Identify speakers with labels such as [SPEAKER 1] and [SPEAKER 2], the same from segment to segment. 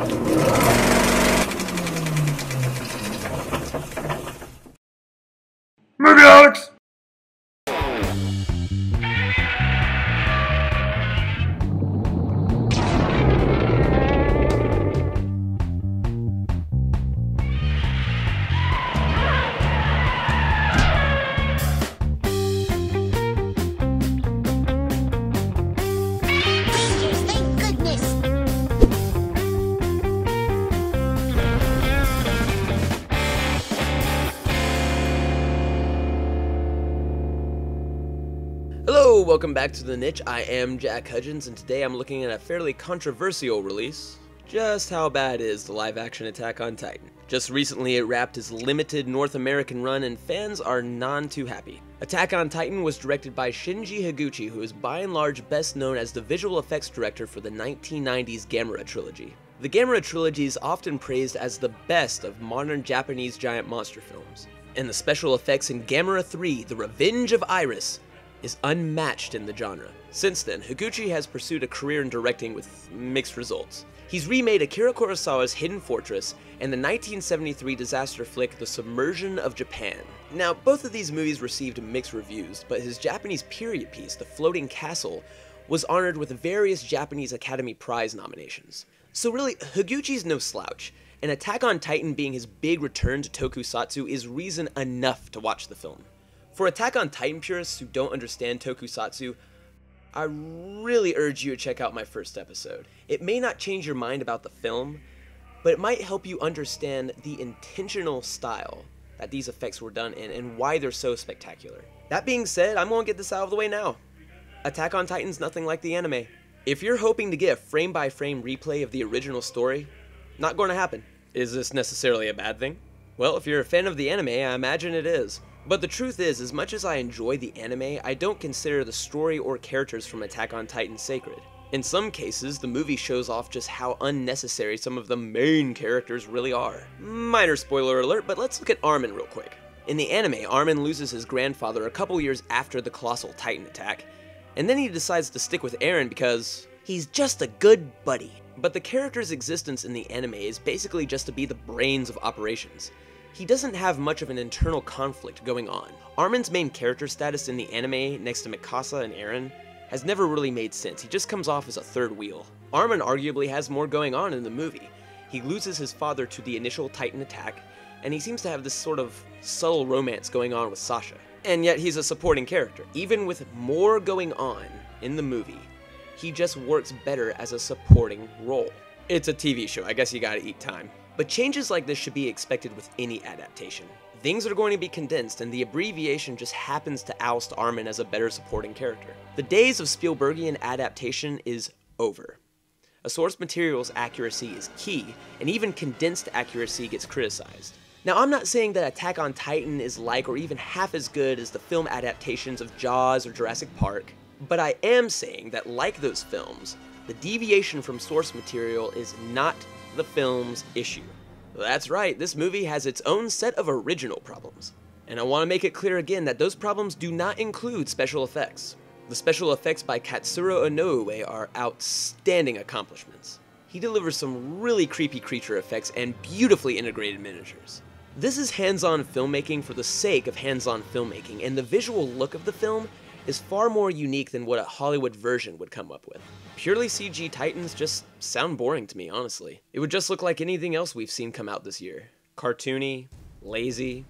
[SPEAKER 1] Movie Holics!
[SPEAKER 2] Hello, welcome back to The Niche. I am Jack Hudgens, and today I'm looking at a fairly controversial release. Just how bad is the live-action Attack on Titan? Just recently it wrapped its limited North American run, and fans are none too happy. Attack on Titan was directed by Shinji Higuchi, who is by and large best known as the visual effects director for the 1990s Gamera trilogy. The Gamera trilogy is often praised as the best of modern Japanese giant monster films, and the special effects in Gamera 3, The Revenge of Iris, is unmatched in the genre. Since then, Higuchi has pursued a career in directing with mixed results. He's remade Akira Kurosawa's Hidden Fortress and the 1973 disaster flick The Submersion of Japan. Now, both of these movies received mixed reviews, but his Japanese period piece, The Floating Castle, was honored with various Japanese Academy Prize nominations. So really, Higuchi's no slouch, and Attack on Titan being his big return to tokusatsu is reason enough to watch the film. For Attack on Titan purists who don't understand tokusatsu, I really urge you to check out my first episode. It may not change your mind about the film, but it might help you understand the intentional style that these effects were done in and why they're so spectacular. That being said, I'm gonna get this out of the way now. Attack on Titan's nothing like the anime. If you're hoping to get a frame-by-frame replay of the original story, not going to happen. Is this necessarily a bad thing? Well, if you're a fan of the anime, I imagine it is. But the truth is, as much as I enjoy the anime, I don't consider the story or characters from Attack on Titan sacred. In some cases, the movie shows off just how unnecessary some of the main characters really are. Minor spoiler alert, but let's look at Armin real quick. In the anime, Armin loses his grandfather a couple years after the colossal Titan attack, and then he decides to stick with Eren because he's just a good buddy. But the character's existence in the anime is basically just to be the brains of operations. He doesn't have much of an internal conflict going on. Armin's main character status in the anime, next to Mikasa and Eren, has never really made sense. He just comes off as a third wheel. Armin arguably has more going on in the movie. He loses his father to the initial Titan attack, and he seems to have this sort of subtle romance going on with Sasha. And yet he's a supporting character. Even with more going on in the movie, he just works better as a supporting role. It's a TV show, I guess you gotta eat time. But changes like this should be expected with any adaptation. Things are going to be condensed, and the abbreviation just happens to oust Armin as a better supporting character. The days of Spielbergian adaptation is over. A source material's accuracy is key, and even condensed accuracy gets criticized. Now, I'm not saying that Attack on Titan is like or even half as good as the film adaptations of Jaws or Jurassic Park, but I am saying that like those films, the deviation from source material is not the film's issue. That's right, this movie has its own set of original problems. And I want to make it clear again that those problems do not include special effects. The special effects by Katsuro Inoue are outstanding accomplishments. He delivers some really creepy creature effects and beautifully integrated miniatures. This is hands-on filmmaking for the sake of hands-on filmmaking, and the visual look of the film is far more unique than what a Hollywood version would come up with. Purely CG Titans just sound boring to me, honestly. It would just look like anything else we've seen come out this year. Cartoony, lazy.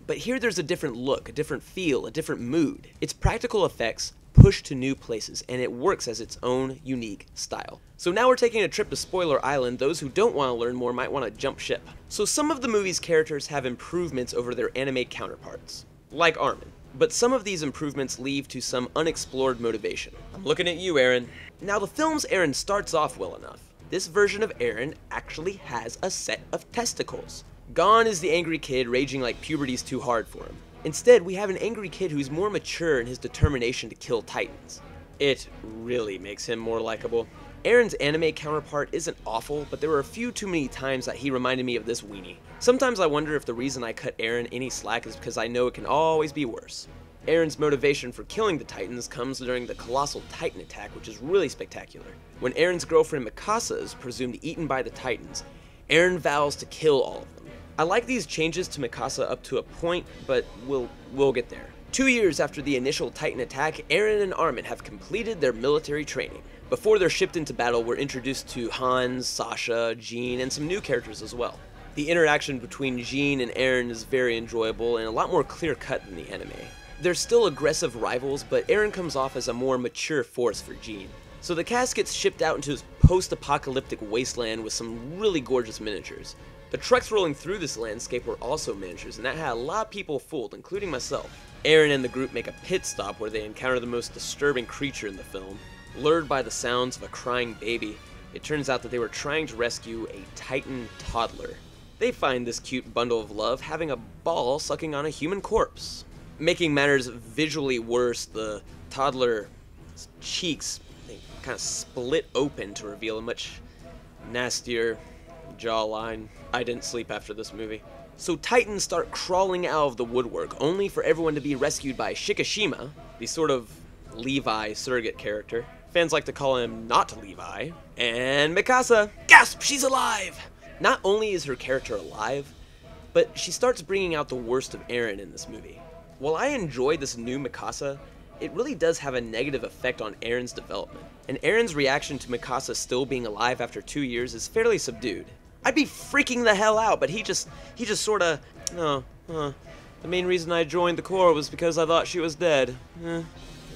[SPEAKER 2] But here there's a different look, a different feel, a different mood. It's practical effects pushed to new places, and it works as its own unique style. So now we're taking a trip to Spoiler Island. Those who don't want to learn more might want to jump ship. So some of the movie's characters have improvements over their anime counterparts, like Armin. But some of these improvements lead to some unexplored motivation. I'm looking at you, Eren. Now, the film's Eren starts off well enough. This version of Eren actually has a set of testicles. Gone is the angry kid raging like puberty's too hard for him. Instead, we have an angry kid who's more mature in his determination to kill Titans. It really makes him more likable. Eren's anime counterpart isn't awful, but there were a few too many times that he reminded me of this weenie. Sometimes I wonder if the reason I cut Eren any slack is because I know it can always be worse. Eren's motivation for killing the Titans comes during the colossal Titan attack, which is really spectacular. When Eren's girlfriend Mikasa is presumed eaten by the Titans, Eren vows to kill all of them. I like these changes to Mikasa up to a point, but we'll get there. 2 years after the initial Titan attack, Eren and Armin have completed their military training. Before they're shipped into battle, we're introduced to Hans, Sasha, Jean, and some new characters as well. The interaction between Jean and Eren is very enjoyable and a lot more clear-cut than the anime. They're still aggressive rivals, but Eren comes off as a more mature force for Jean. So the cast gets shipped out into this post-apocalyptic wasteland with some really gorgeous miniatures. The trucks rolling through this landscape were also miniatures, and that had a lot of people fooled, including myself. Eren and the group make a pit stop where they encounter the most disturbing creature in the film. Lured by the sounds of a crying baby, it turns out that they were trying to rescue a Titan toddler. They find this cute bundle of love having a ball sucking on a human corpse. Making matters visually worse, the toddler's cheeks kind of split open to reveal a much nastier jawline. I didn't sleep after this movie. So Titans start crawling out of the woodwork, only for everyone to be rescued by Shikishima, the sort of Levi surrogate character. Fans like to call him not Levi. And Mikasa! Gasp! She's alive! Not only is her character alive, but she starts bringing out the worst of Eren in this movie. While I enjoy this new Mikasa, it really does have a negative effect on Eren's development. And Eren's reaction to Mikasa still being alive after 2 years is fairly subdued. I'd be freaking the hell out, but he just sorta, the main reason I joined the Corps was because I thought she was dead.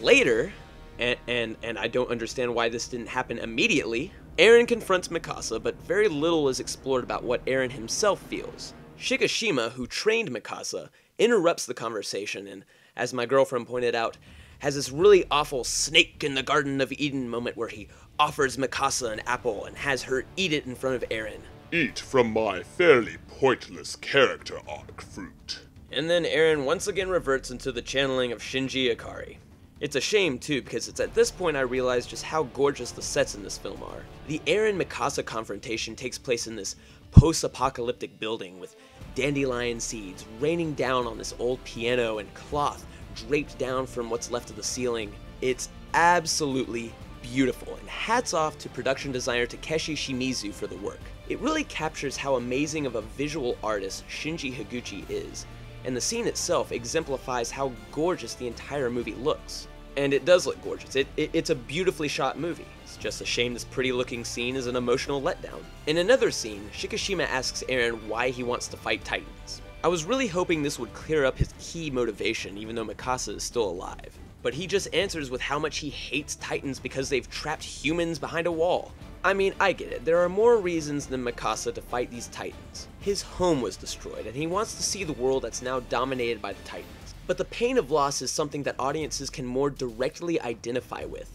[SPEAKER 2] Later, and I don't understand why this didn't happen immediately, Eren confronts Mikasa, but very little is explored about what Eren himself feels. Shikishima, who trained Mikasa, interrupts the conversation and, as my girlfriend pointed out, has this really awful snake in the Garden of Eden moment where he offers Mikasa an apple and has her eat it in front of Eren.
[SPEAKER 1] Eat from my fairly pointless character arc fruit.
[SPEAKER 2] And then Eren once again reverts into the channeling of Shinji Ikari. It's a shame too, because it's at this point I realized just how gorgeous the sets in this film are. The Eren-Mikasa confrontation takes place in this post-apocalyptic building with dandelion seeds raining down on this old piano and cloth draped down from what's left of the ceiling. It's absolutely beautiful, and hats off to production designer Takeshi Shimizu for the work. It really captures how amazing of a visual artist Shinji Higuchi is, and the scene itself exemplifies how gorgeous the entire movie looks. And it does look gorgeous. It's a beautifully shot movie. It's just a shame this pretty looking scene is an emotional letdown. In another scene, Shikishima asks Eren why he wants to fight Titans. I was really hoping this would clear up his key motivation, even though Mikasa is still alive. But he just answers with how much he hates Titans because they've trapped humans behind a wall. I mean, I get it. There are more reasons than Mikasa to fight these Titans. His home was destroyed, and he wants to see the world that's now dominated by the Titans. But the pain of loss is something that audiences can more directly identify with.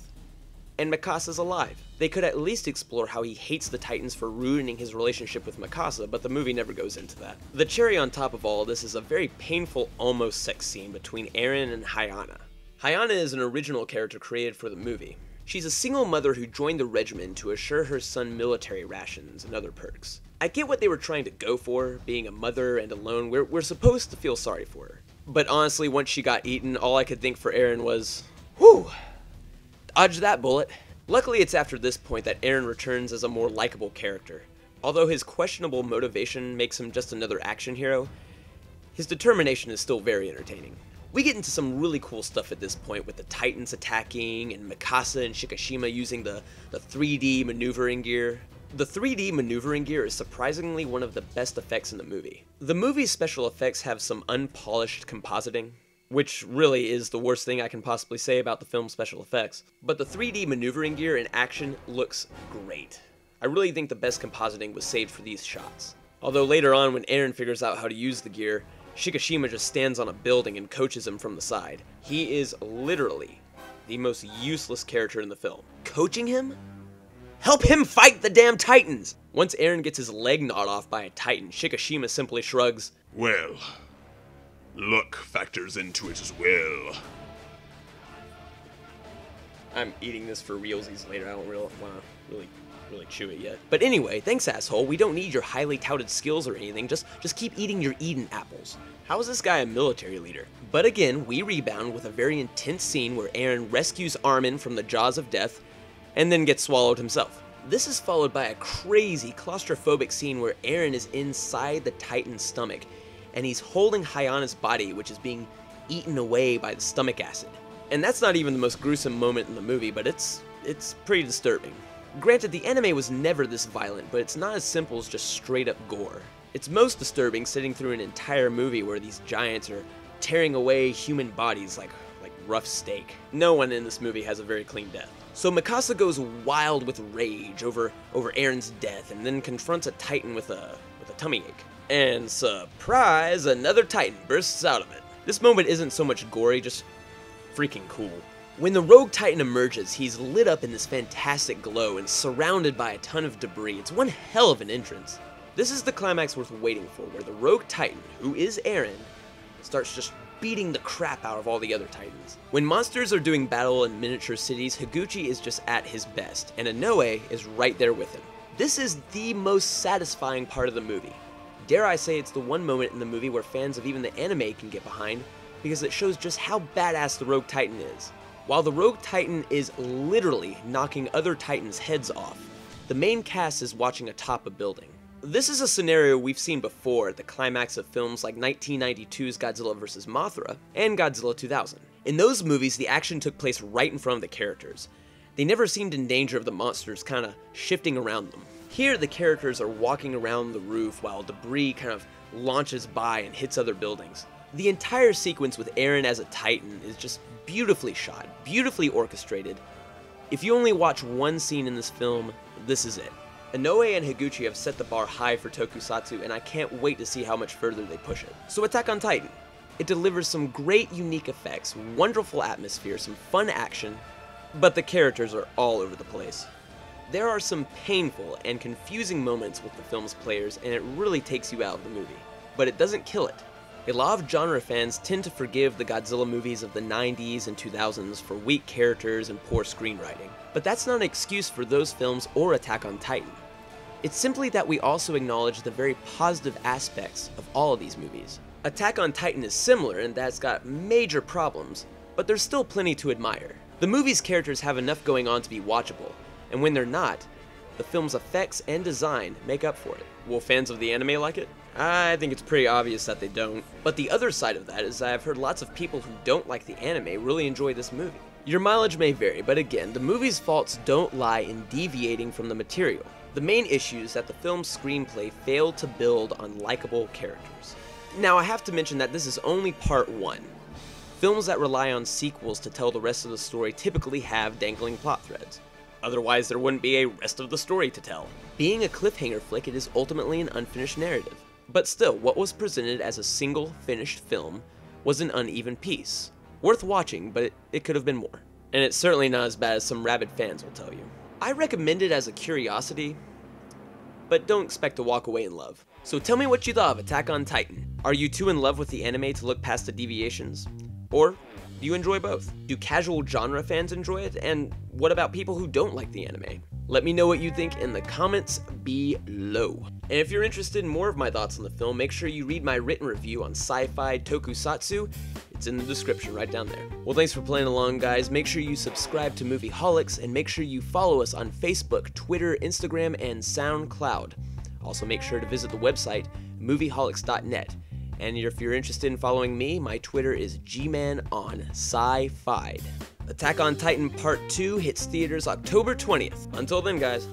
[SPEAKER 2] And Mikasa's alive. They could at least explore how he hates the Titans for ruining his relationship with Mikasa, but the movie never goes into that. The cherry on top of all this is a very painful almost sex scene between Eren and Hyana. Hyana is an original character created for the movie. She's a single mother who joined the regiment to assure her son military rations and other perks. I get what they were trying to go for, being a mother and alone. We're supposed to feel sorry for her. But honestly, once she got eaten, all I could think for Eren was, whew, dodge that bullet. Luckily, it's after this point that Eren returns as a more likable character. Although his questionable motivation makes him just another action hero, his determination is still very entertaining. We get into some really cool stuff at this point with the Titans attacking and Mikasa and Shikishima using the 3D maneuvering gear. The 3D maneuvering gear is surprisingly one of the best effects in the movie. The movie's special effects have some unpolished compositing, which really is the worst thing I can possibly say about the film's special effects. But the 3D maneuvering gear in action looks great. I really think the best compositing was saved for these shots. Although later on, when Eren figures out how to use the gear, Shikishima just stands on a building and coaches him from the side. He is literally the most useless character in the film. Coaching him? Help him fight the damn Titans! Once Eren gets his leg gnawed off by a Titan, Shikishima simply shrugs.
[SPEAKER 1] Well, luck factors into it as well.
[SPEAKER 2] I'm eating this for realsies later. I don't really want to really really chew it yet. But anyway, thanks asshole, we don't need your highly touted skills or anything, just keep eating your Eden apples. How is this guy a military leader? But again, we rebound with a very intense scene where Eren rescues Armin from the jaws of death, and then gets swallowed himself. This is followed by a crazy claustrophobic scene where Eren is inside the Titan's stomach, and he's holding Hayana's body, which is being eaten away by the stomach acid. And that's not even the most gruesome moment in the movie, but it's pretty disturbing. Granted, the anime was never this violent, but it's not as simple as just straight up gore. It's most disturbing sitting through an entire movie where these giants are tearing away human bodies like rough steak. No one in this movie has a very clean death. So Mikasa goes wild with rage over Eren's death and then confronts a Titan with a tummy ache. And surprise, another Titan bursts out of it. This moment isn't so much gory, just freaking cool. When the rogue Titan emerges, he's lit up in this fantastic glow and surrounded by a ton of debris. It's one hell of an entrance. This is the climax worth waiting for, where the rogue Titan, who is Eren, starts just beating the crap out of all the other Titans. When monsters are doing battle in miniature cities, Higuchi is just at his best, and Inoue is right there with him. This is the most satisfying part of the movie. Dare I say it's the one moment in the movie where fans of even the anime can get behind, because it shows just how badass the rogue Titan is. While the rogue Titan is literally knocking other Titans' heads off, the main cast is watching atop a building. This is a scenario we've seen before at the climax of films like 1992's Godzilla vs. Mothra and Godzilla 2000. In those movies, the action took place right in front of the characters. They never seemed in danger of the monsters kind of shifting around them. Here, the characters are walking around the roof while debris kind of launches by and hits other buildings. The entire sequence with Eren as a Titan is just beautifully shot, beautifully orchestrated. If you only watch one scene in this film, this is it. Inoue and Higuchi have set the bar high for tokusatsu, and I can't wait to see how much further they push it. So Attack on Titan. It delivers some great unique effects, wonderful atmosphere, some fun action, but the characters are all over the place. There are some painful and confusing moments with the film's players, and it really takes you out of the movie. But it doesn't kill it. A lot of genre fans tend to forgive the Godzilla movies of the 90s and 2000s for weak characters and poor screenwriting. But that's not an excuse for those films or Attack on Titan. It's simply that we also acknowledge the very positive aspects of all of these movies. Attack on Titan is similar in that it's got major problems, but there's still plenty to admire. The movie's characters have enough going on to be watchable, and when they're not, the film's effects and design make up for it. Will fans of the anime like it? I think it's pretty obvious that they don't. But the other side of that is that I've heard lots of people who don't like the anime really enjoy this movie. Your mileage may vary, but again, the movie's faults don't lie in deviating from the material. The main issue is that the film's screenplay failed to build on likable characters. Now, I have to mention that this is only part one. Films that rely on sequels to tell the rest of the story typically have dangling plot threads. Otherwise, there wouldn't be a rest of the story to tell. Being a cliffhanger flick, it is ultimately an unfinished narrative. But still, what was presented as a single finished film was an uneven piece. Worth watching, but it could have been more. And it's certainly not as bad as some rabid fans will tell you. I recommend it as a curiosity, but don't expect to walk away in love. So tell me what you thought of Attack on Titan. Are you too in love with the anime to look past the deviations? Or do you enjoy both? Do casual genre fans enjoy it? And what about people who don't like the anime? Let me know what you think in the comments below. And if you're interested in more of my thoughts on the film, make sure you read my written review on sci-fi tokusatsu. It's in the description right down there. Well, thanks for playing along, guys. Make sure you subscribe to Movie Holics, and make sure you follow us on Facebook, Twitter, Instagram, and SoundCloud. Also, make sure to visit the website, movieholics.net. And if you're interested in following me, my Twitter is gmanon_sci-fi. Attack on Titan Part 2 hits theaters October 20th. Until then, guys.